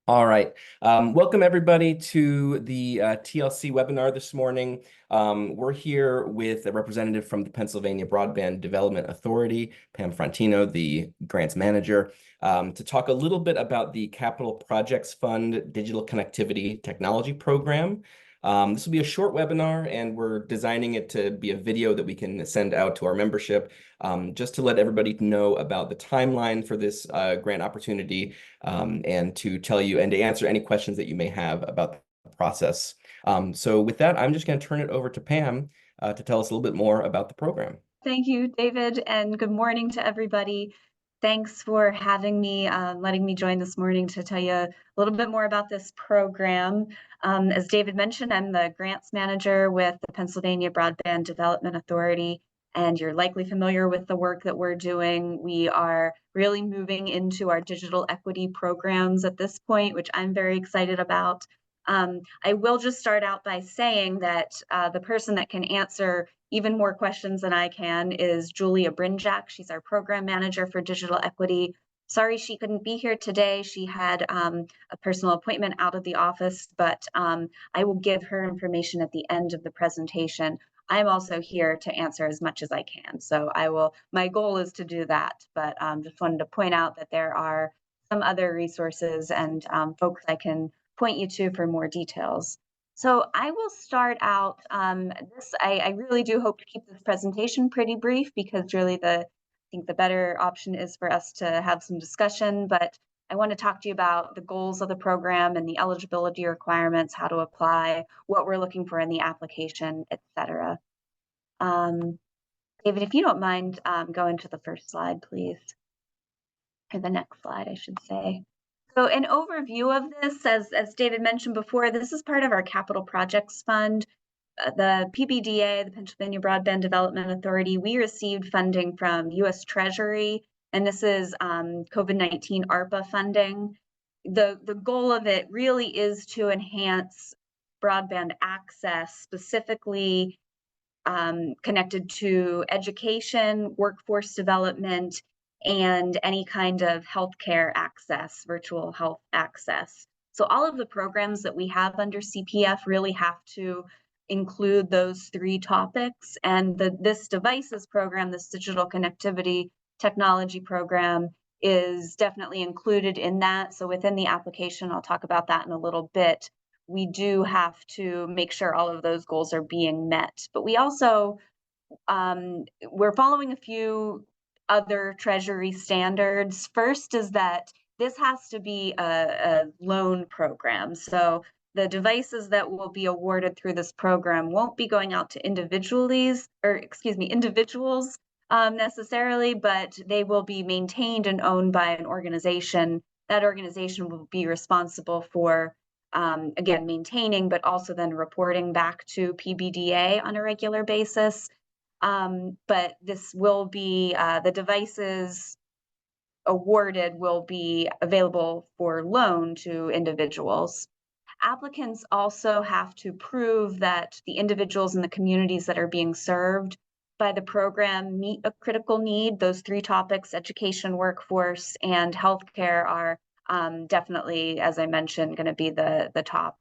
All right. Welcome everybody to the TLC webinar this morning. We're here with a representative from the Pennsylvania Broadband Development Authority, Pam Frontino, the grants manager, to talk a little bit about the Capital Projects Fund Digital Connectivity Technology Program. This will be a short webinar, and we're designing it to be a video that we can send out to our membership, just to let everybody know about the timeline for this grant opportunity, and to tell you and to answer any questions that you may have about the process. So with that, I'm just going to turn it over to Pam to tell us a little bit more about the program. Thank you, David, and good morning to everybody. Thanks for having me, letting me join this morning to tell you a little bit more about this program. As David mentioned, I'm the grants manager with the Pennsylvania Broadband Development Authority, and you're likely familiar with the work that we're doing. We are really moving into our digital equity programs at this point, which I'm very excited about. I will just start out by saying that the person that can answer even more questions than I can is Julia Brinjack. She's our program manager for digital equity. Sorry she couldn't be here today. She had a personal appointment out of the office, but I will give her information at the end of the presentation. I'm also here to answer as much as I can. So my goal is to do that, but just wanted to point out that there are some other resources and folks I can point you to for more details. So I will start out I really do hope to keep this presentation pretty brief because really I think the better option is for us to have some discussion, but I want to talk to you about the goals of the program and the eligibility requirements, how to apply, what we're looking for in the application, etc. David, if you don't mind going to the first slide, please, or the next slide, I should say. So an overview of this, as David mentioned before, this is part of our Capital Projects Fund. The PBDA, the Pennsylvania Broadband Development Authority, we received funding from U.S. Treasury, and this is COVID-19 ARPA funding. The goal of it really is to enhance broadband access, specifically connected to education, workforce development, and any kind of healthcare access, virtual health access. So all of the programs that we have under CPF really have to include those three topics. And this devices program, this digital connectivity technology program, is definitely included in that. So within the application, I'll talk about that in a little bit, we do have to make sure all of those goals are being met. But we also, we're following a few other Treasury standards. First is that this has to be a loan program. So the devices that will be awarded through this program won't be going out to individuals necessarily, but they will be maintained and owned by an organization. That organization will be responsible for, again, maintaining, but also then reporting back to PBDA on a regular basis. But this will be, the devices awarded will be available for loan to individuals. Applicants also have to prove that the individuals in the communities that are being served by the program meet a critical need. Those three topics, education, workforce, and healthcare, are definitely, as I mentioned, going to be the top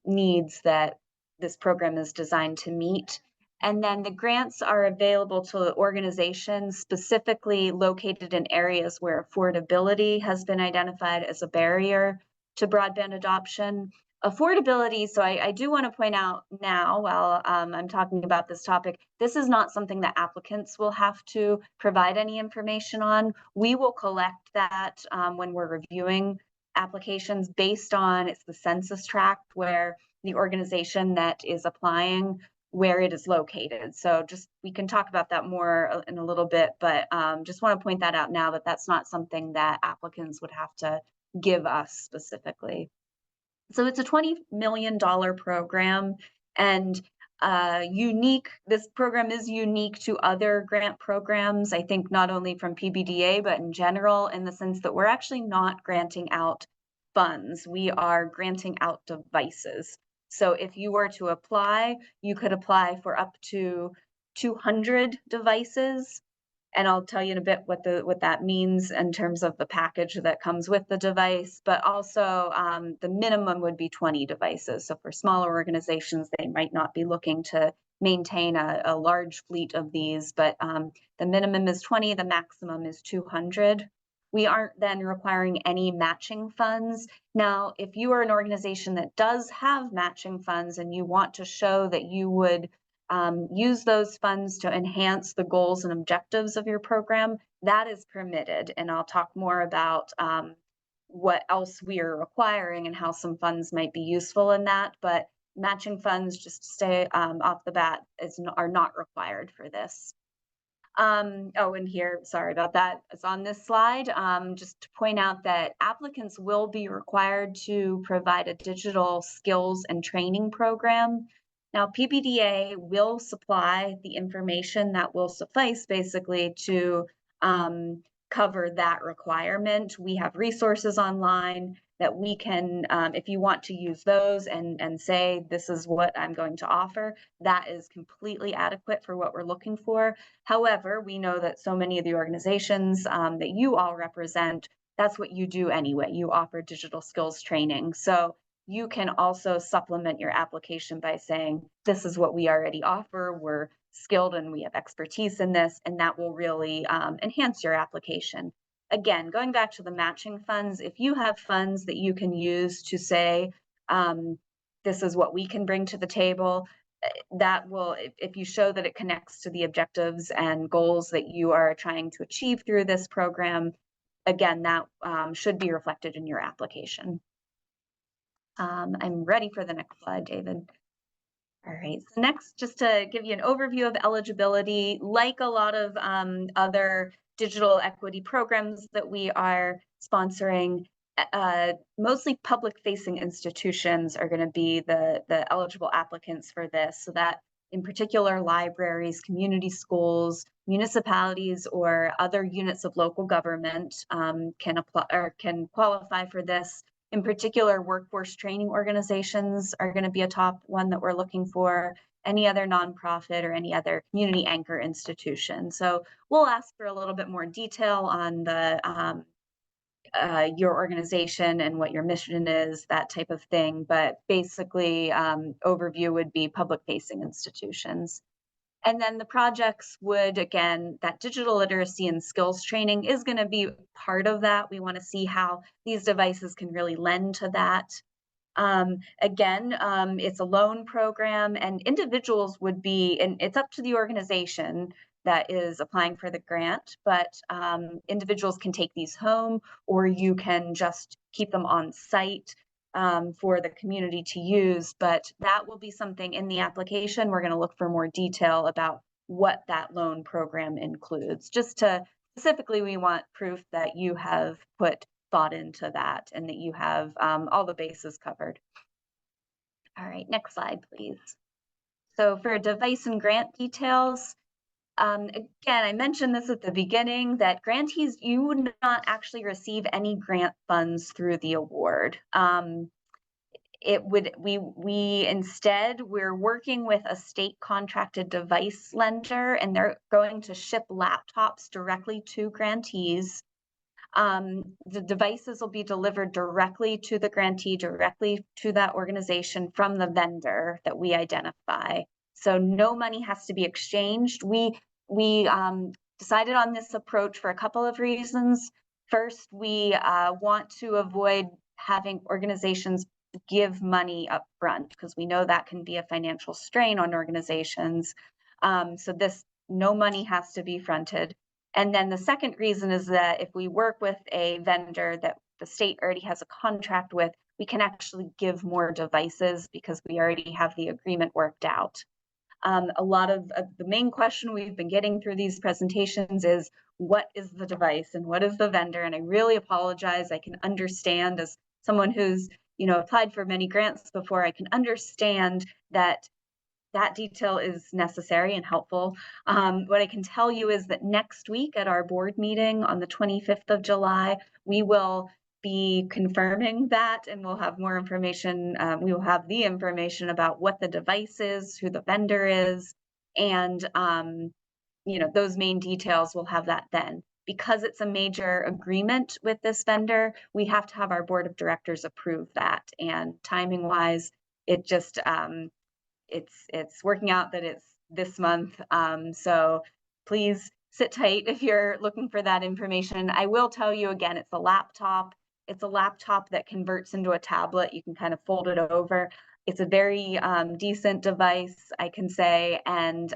needs that this program is designed to meet. And then the grants are available to organizations specifically located in areas where affordability has been identified as a barrier to broadband adoption. Affordability, so I do want to point out now, while I'm talking about this topic, this is not something that applicants will have to provide any information on. We will collect that when we're reviewing applications based on, it's the census tract where the organization that is applying, where it is located. So just, we can talk about that more in a little bit, but just want to point that out now, that that's not something that applicants would have to give us specifically. So it's a $20 million program, and this program is unique to other grant programs, I think not only from PBDA, but in general, in the sense that we're actually not granting out funds. We are granting out devices. So if you were to apply, you could apply for up to 200 devices. And I'll tell you in a bit what that means in terms of the package that comes with the device, but also the minimum would be 20 devices. So for smaller organizations, they might not be looking to maintain a large fleet of these, but the minimum is 20, the maximum is 200. We aren't then requiring any matching funds. Now, if you are an organization that does have matching funds and you want to show that you would use those funds to enhance the goals and objectives of your program, that is permitted. And I'll talk more about what else we are requiring and how some funds might be useful in that. But matching funds, just to stay off the bat, are not required for this. Oh, and here, sorry about that. It's on this slide. Just to point out that applicants will be required to provide a digital skills and training program. Now, PBDA will supply the information that will suffice basically to cover that requirement. We have resources online that we can, if you want to use those and say, this is what I'm going to offer, that is completely adequate for what we're looking for. However, we know that so many of the organizations that you all represent, that's what you do anyway. You offer digital skills training. So you can also supplement your application by saying, this is what we already offer. We're skilled and we have expertise in this, and that will really enhance your application. Again, going back to the matching funds, if you have funds that you can use to say, this is what we can bring to the table, that will, if you show that it connects to the objectives and goals that you are trying to achieve through this program, again, that should be reflected in your application. I'm ready for the next slide, David. All right, so next, just to give you an overview of eligibility, like a lot of other digital equity programs that we are sponsoring, mostly public-facing institutions are going to be the eligible applicants for this. So that, in particular, libraries, community schools, municipalities, or other units of local government can apply or can qualify for this. In particular, workforce training organizations are going to be a top one that we're looking for, any other nonprofit or any other community anchor institution. So we'll ask for a little bit more detail on the your organization and what your mission is, that type of thing. But basically, overview would be public-facing institutions. And then the projects would, again, that digital literacy and skills training is going to be part of that. We want to see how these devices can really lend to that. Again, it's a loan program, and individuals would be, and it's up to the organization that is applying for the grant, but individuals can take these home, or you can just keep them on site for the community to use, but that will be something in the application. We're going to look for more detail about what that loan program includes. Just to specifically, we want proof that you have put thought into that and that you have all the bases covered. All right, next slide, please. So for device and grant details, again, I mentioned this at the beginning that grantees, you would not actually receive any grant funds through the award. Instead, we're working with a state contracted device lender, and they're going to ship laptops directly to grantees. The devices will be delivered directly to the grantee, directly to that organization from the vendor that we identify. So no money has to be exchanged. We decided on this approach for a couple of reasons. First, we want to avoid having organizations give money up front, because we know that can be a financial strain on organizations. So no money has to be fronted. And then the second reason is that if we work with a vendor that the state already has a contract with, we can actually give more devices because we already have the agreement worked out. A lot of the main question we've been getting through these presentations is, what is the device and what is the vendor? And I really apologize. I can understand, as someone who's applied for many grants before, I can understand that detail is necessary and helpful. What I can tell you is that next week at our board meeting on the 25th of July, we will be confirming that, and we'll have more information. We will have the information about what the device is, who the vendor is, and those main details, we'll have that then. Because it's a major agreement with this vendor, we have to have our board of directors approve that. And timing wise, it just it's working out that it's this month. So please sit tight if you're looking for that information. I will tell you again, it's a laptop. It's a laptop that converts into a tablet. You can kind of fold it over. It's a very decent device, I can say, and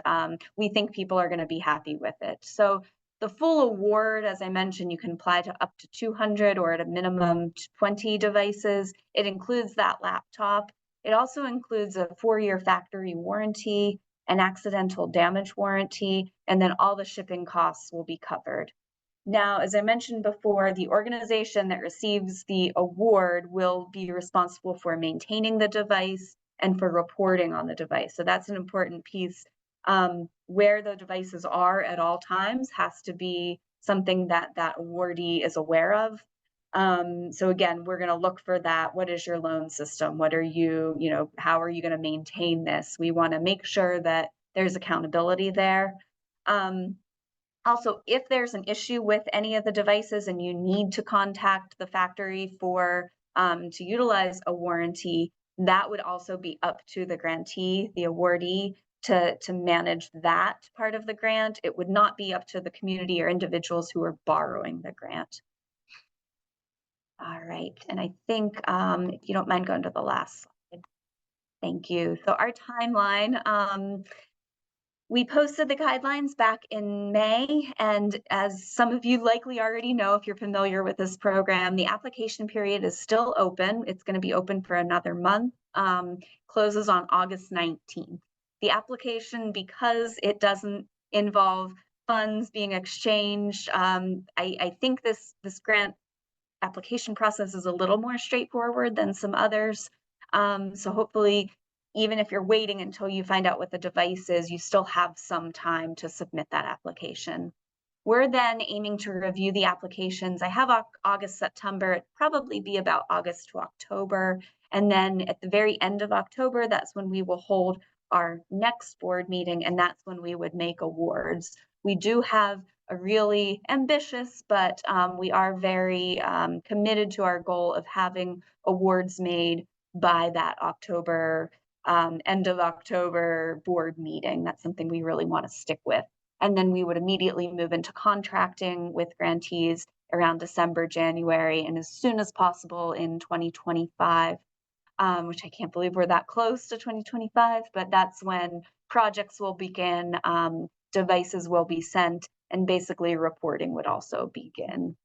we think people are going to be happy with it. So the full award, as I mentioned, you can apply to up to 200 or at a minimum 20 devices. It includes that laptop. It also includes a 4-year factory warranty, an accidental damage warranty, and then all the shipping costs will be covered. Now, as I mentioned before, the organization that receives the award will be responsible for maintaining the device and for reporting on the device. So that's an important piece. Where the devices are at all times has to be something that that awardee is aware of. So again, we're going to look for that. What is your loan system? What are you, how are you going to maintain this? We want to make sure that there's accountability there. Also, if there's an issue with any of the devices and you need to contact the factory for to utilize a warranty, that would also be up to the grantee, the awardee, to manage that part of the grant. It would not be up to the community or individuals who are borrowing the grant. All right, and I think if you don't mind going to the last slide. Thank you. So our timeline, we posted the guidelines back in May, and as some of you likely already know, if you're familiar with this program, the application period is still open. It's going to be open for another month, closes on August 19th. The application, because it doesn't involve funds being exchanged, I think this grant application process is a little more straightforward than some others. So hopefully, even if you're waiting until you find out what the device is, you still have some time to submit that application. We're then aiming to review the applications. I have August, September. It'd probably be about August to October. And then at the very end of October, that's when we will hold our next board meeting, and that's when we would make awards. We do have a really ambitious, but we are very committed to our goal of having awards made by that October, end of October board meeting. That's something we really want to stick with. And then we would immediately move into contracting with grantees around December, January, and as soon as possible in 2025, which I can't believe we're that close to 2025, but that's when projects will begin, devices will be sent, and basically reporting would also begin.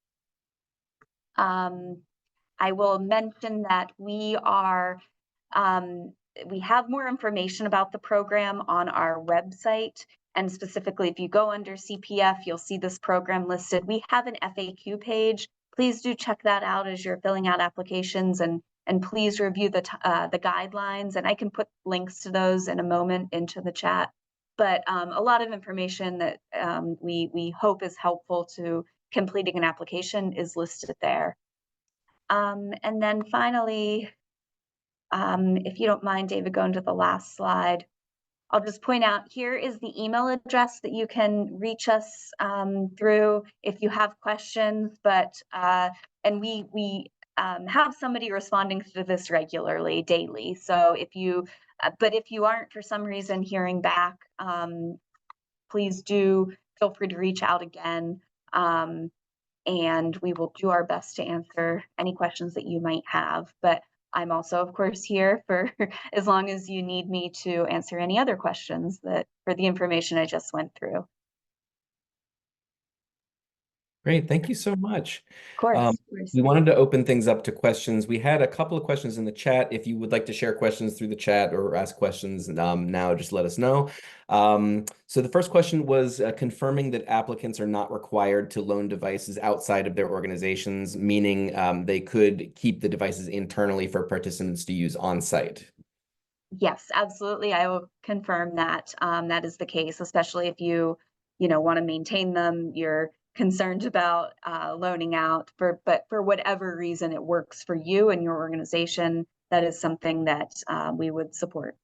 I will mention that we have more information about the program on our website. And specifically, if you go under CPF, you'll see this program listed. We have an FAQ page. Please do check that out as you're filling out applications, and please review the guidelines. And I can put links to those in a moment into the chat. But a lot of information that we hope is helpful to completing an application is listed there. And then finally, if you don't mind, David, going to the last slide, I'll just point out here is the email address that you can reach us through if you have questions. But and we have somebody responding to this regularly, daily. So if you, but if you aren't for some reason hearing back, please do feel free to reach out again. And we will do our best to answer any questions that you might have. But I'm also, of course, here for as long as you need me to answer any other questions that for the information I just went through. Great, thank you so much. Of course. We wanted to open things up to questions. We had a couple of questions in the chat. If you would like to share questions through the chat or ask questions now, just let us know. So the first question was confirming that applicants are not required to loan devices outside of their organizations, meaning they could keep the devices internally for participants to use on site. Yes, absolutely. I will confirm that that is the case, especially if you want to maintain them. You're concerned about loaning out but for whatever reason it works for you and your organization, that is something that we would support.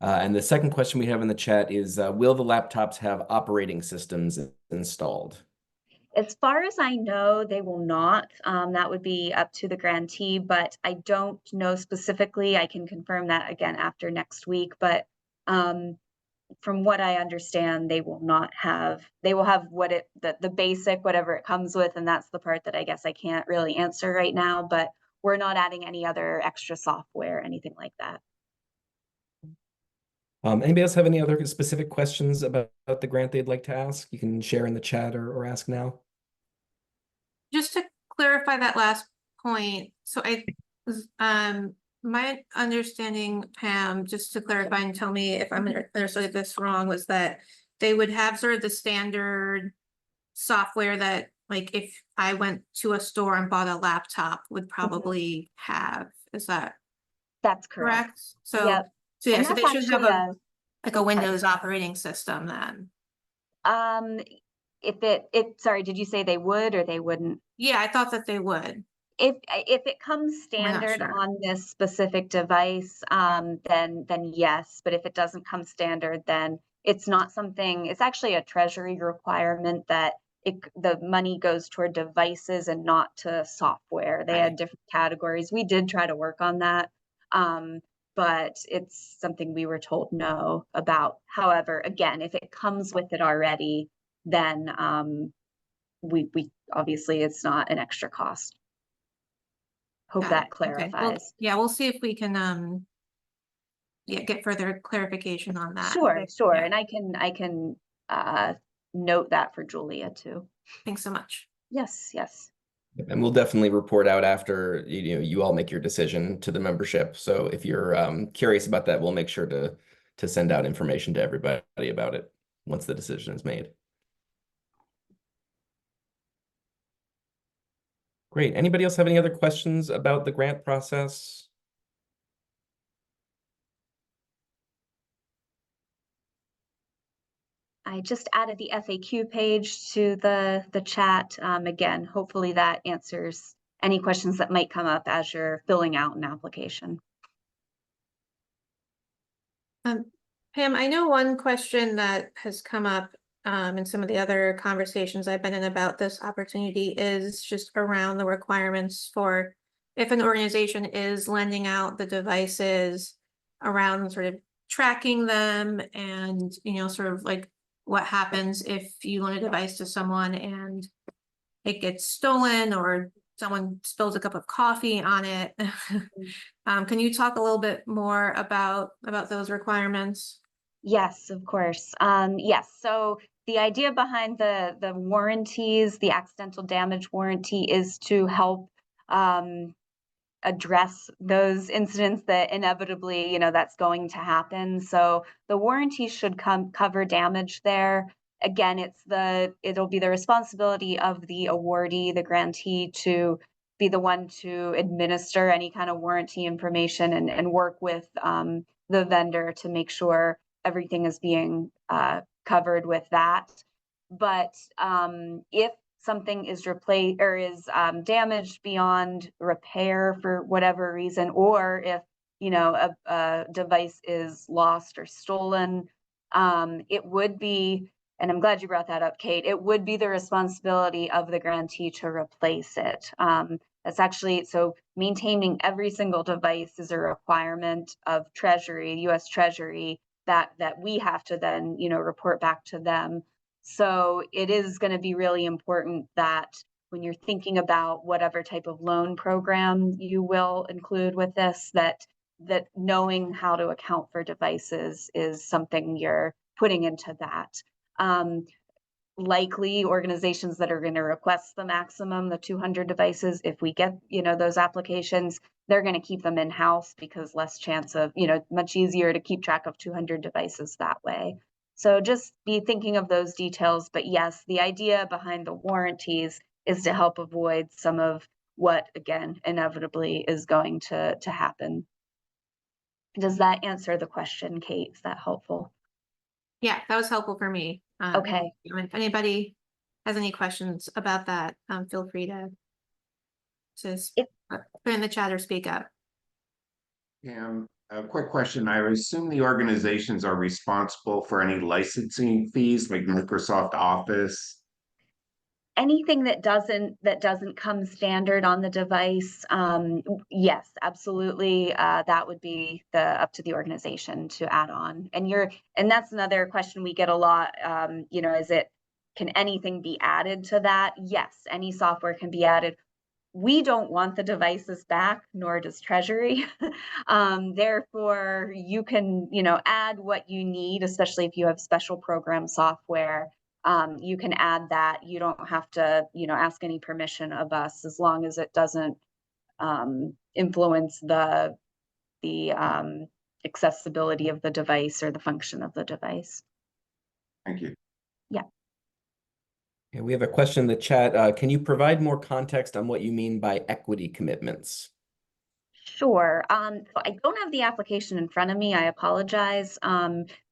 And the second question we have in the chat is, will the laptops have operating systems installed? As far as I know, they will not. That would be up to the grantee, but I don't know specifically. I can confirm that again after next week. But from what I understand, they will not have. They will have the basic whatever it comes with, and that's the part that I guess I can't really answer right now. But we're not adding any other extra software, anything like that. Anybody else have any other specific questions about the grant they'd like to ask? You can share in the chat or ask now. Just to clarify that last point, so my understanding, Pam, just to clarify and tell me if I'm understanding this wrong, was that they would have sort of the standard software that, like, if I went to a store and bought a laptop, would probably have. Is that That's correct? correct. So, Yep. so yeah, And so that's they should have actually a Windows operating system then. if sorry, did you say they would or they wouldn't? Yeah, I thought that they would. If it comes not standard sure. on this specific device, then yes. But if it doesn't come standard, then it's not something. It's actually a treasury requirement that the money goes toward devices and not to software. They had different categories. We did try to work on that, but it's something we were told no about. However, again, if it comes with it already, then we obviously it's not an extra cost. Hope Got that it. Okay. Well, clarifies. yeah, we'll see if we can get further clarification on that. Sure. Yeah. And I can note that for Julia too. Thanks so much. Yes. And we'll definitely report out after you all make your decision to the membership. So if you're curious about that, we'll make sure to send out information to everybody about it once the decision is made. Great. Anybody else have any other questions about the grant process? I just added the FAQ page to the chat. Again, hopefully that answers any questions that might come up as you're filling out an application. Pam, I know one question that has come up in some of the other conversations I've been in about this opportunity is just around the requirements for if an organization is lending out the devices, around sort of tracking them and, sort of like what happens if you loan a device to someone and it gets stolen or someone spills a cup of coffee on it. Can you talk a little bit more about those requirements? Yes, of course. Yes. So the idea behind the warranties, the accidental damage warranty, is to help address those incidents that inevitably, that's going to happen. So the warranty should cover damage there. Again, it'll be the responsibility of the awardee, the grantee, to be the one to administer any kind of warranty information and work with the vendor to make sure everything is being covered with that. But if something is replaced or is damaged beyond repair for whatever reason, or if a device is lost or stolen, it would be, and I'm glad you brought that up, Kate, it would be the responsibility of the grantee to replace it. That's actually, so maintaining every single device is a requirement of Treasury, US Treasury, that we have to then report back to them. So it is going to be really important that when you're thinking about whatever type of loan program you will include with this, that knowing how to account for devices is something you're putting into that. Likely organizations that are going to request the maximum, the 200 devices, if we get those applications, they're going to keep them in-house because less chance of much easier to keep track of 200 devices that way. So just be thinking of those details. But yes, the idea behind the warranties is to help avoid some of what, again, inevitably is going to happen. Does that answer the question, Kate? Is that helpful? Yeah, that was helpful for me. Okay. If anybody has any questions about that, feel free to put in the chat or speak up. Pam, A quick question. I assume the organizations are responsible for any licensing fees like Microsoft Office. Anything that doesn't come standard on the device, yes, absolutely. That would be up to the organization to add on. And that's another question we get a lot. Can anything be added to that? Yes, any software can be added. We don't want the devices back, nor does Treasury. Therefore, you can, add what you need, especially if you have special program software. You can add that. You don't have to, ask any permission of us, as long as it doesn't influence the accessibility of the device or the function of the device. Thank you. Yeah. Okay, we have a question in the chat. Can you provide more context on what you mean by equity commitments? Sure. So I don't have the application in front of me. I apologize,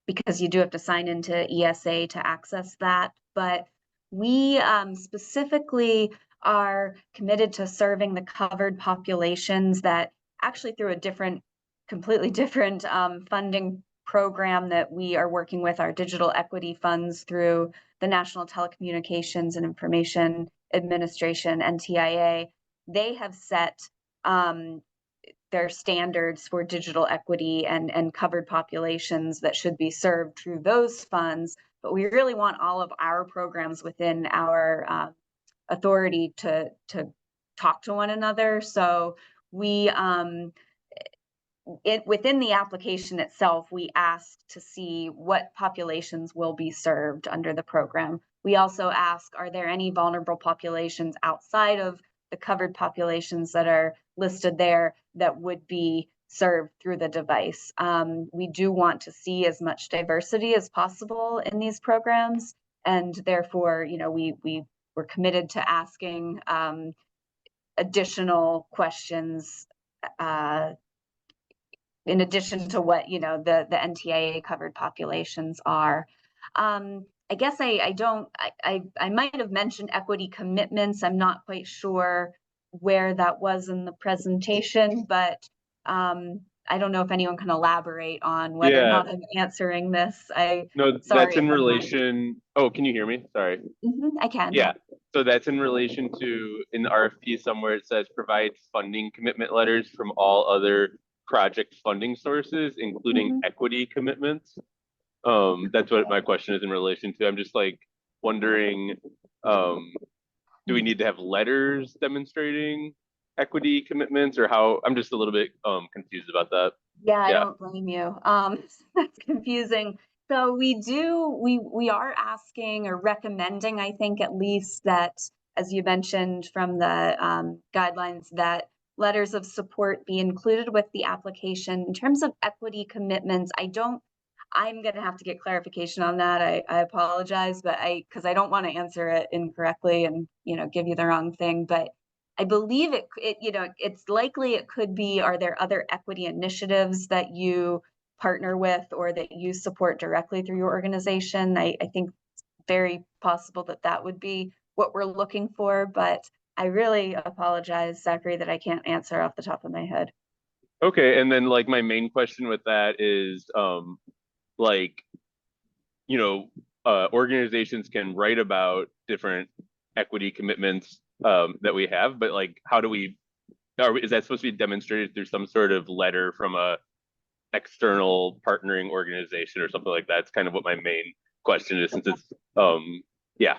because you do have to sign into ESA to access that. But we specifically are committed to serving the covered populations that actually through a completely different funding program that we are working with our digital equity funds through the National Telecommunications and Information Administration, NTIA. They have set their standards for digital equity and covered populations that should be served through those funds. But we really want all of our programs within our authority to talk to one another. So we within the application itself, we ask to see what populations will be served under the program. We also ask, are there any vulnerable populations outside of the covered populations that are listed there that would be served through the device? We do want to see as much diversity as possible in these programs, and therefore, we're committed to asking additional questions in addition to what the NTIA covered populations are. I guess I might have mentioned equity commitments. I'm not quite sure where that was in the presentation, but I don't know if anyone can elaborate on whether or not I'm answering this. No, that's in relation. Oh, can you hear me? Sorry. I can. Yeah. So that's in relation to in the RFP somewhere it says provide funding commitment letters from all other project funding sources, including equity commitments. That's what my question is in relation to. I'm just like wondering, do we need to have letters demonstrating equity commitments, or how? I'm just a little bit confused about that. Yeah, I don't blame you. That's confusing. So we are asking or recommending, I think at least, that, as you mentioned from the guidelines, that letters of support be included with the application. In terms of equity commitments, I'm going to have to get clarification on that. I apologize, but because I don't want to answer it incorrectly and, give you the wrong thing. But I believe it's likely it could be, are there other equity initiatives that you partner with or that you support directly through your organization? I think it's very possible that would be what we're looking for, but I really apologize, Zachary, that I can't answer off the top of my head. Okay, and then like my main question with that is organizations can write about different equity commitments that we have, but like how do is that supposed to be demonstrated through some sort of letter from a external partnering organization or something like that? It's kind of what my main question is, since it's yeah.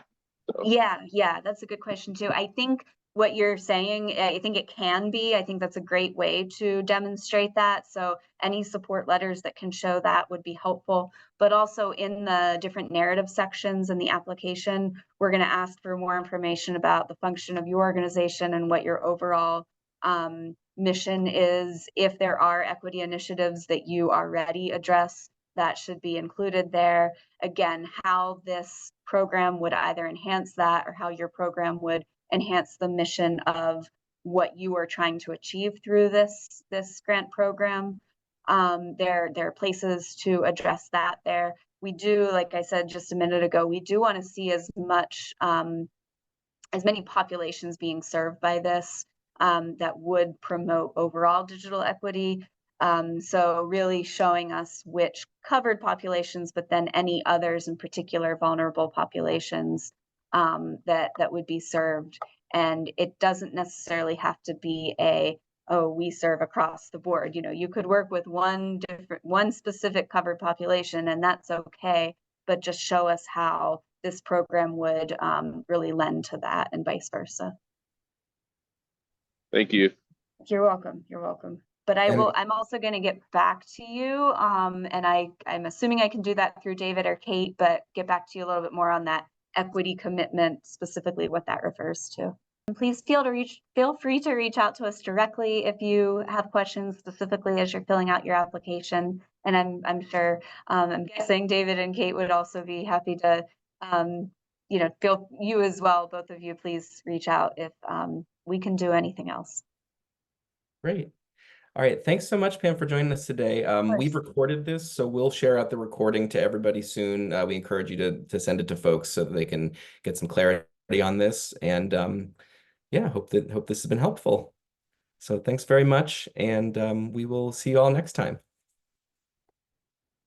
So. Yeah, that's a good question too. I think what you're saying, I think it can be. I think that's a great way to demonstrate that. So any support letters that can show that would be helpful. But also in the different narrative sections in the application, we're going to ask for more information about the function of your organization and what your overall mission is. If there are equity initiatives that you already address, that should be included there. Again, how this program would either enhance that or how your program would enhance the mission of what you are trying to achieve through this grant program. There are places to address that there. We do, like I said just a minute ago, we do want to see as many populations being served by this that would promote overall digital equity. So really showing us which covered populations, but then any others, in particular vulnerable populations, that would be served. And it doesn't necessarily have to be oh, we serve across the board. You know, you could work with one specific covered population, and that's okay, but just show us how this program would really lend to that, and vice versa. Thank you. You're welcome. You're welcome. But I'm also going to get back to you. And I'm assuming I can do that through David or Kate, but get back to you a little bit more on that equity commitment, specifically what that refers to. And please feel free to reach out to us directly if you have questions specifically as you're filling out your application. And I'm sure, I'm guessing David and Kate would also be happy to, you as well, both of you, please reach out if we can do anything else. Great. All right. Thanks so much, Pam, for joining us today. We've recorded this, so we'll share out the recording to everybody soon. We encourage you to send it to folks so that they can get some clarity on this. And yeah, hope this has been helpful. So thanks very much, and we will see you all next time.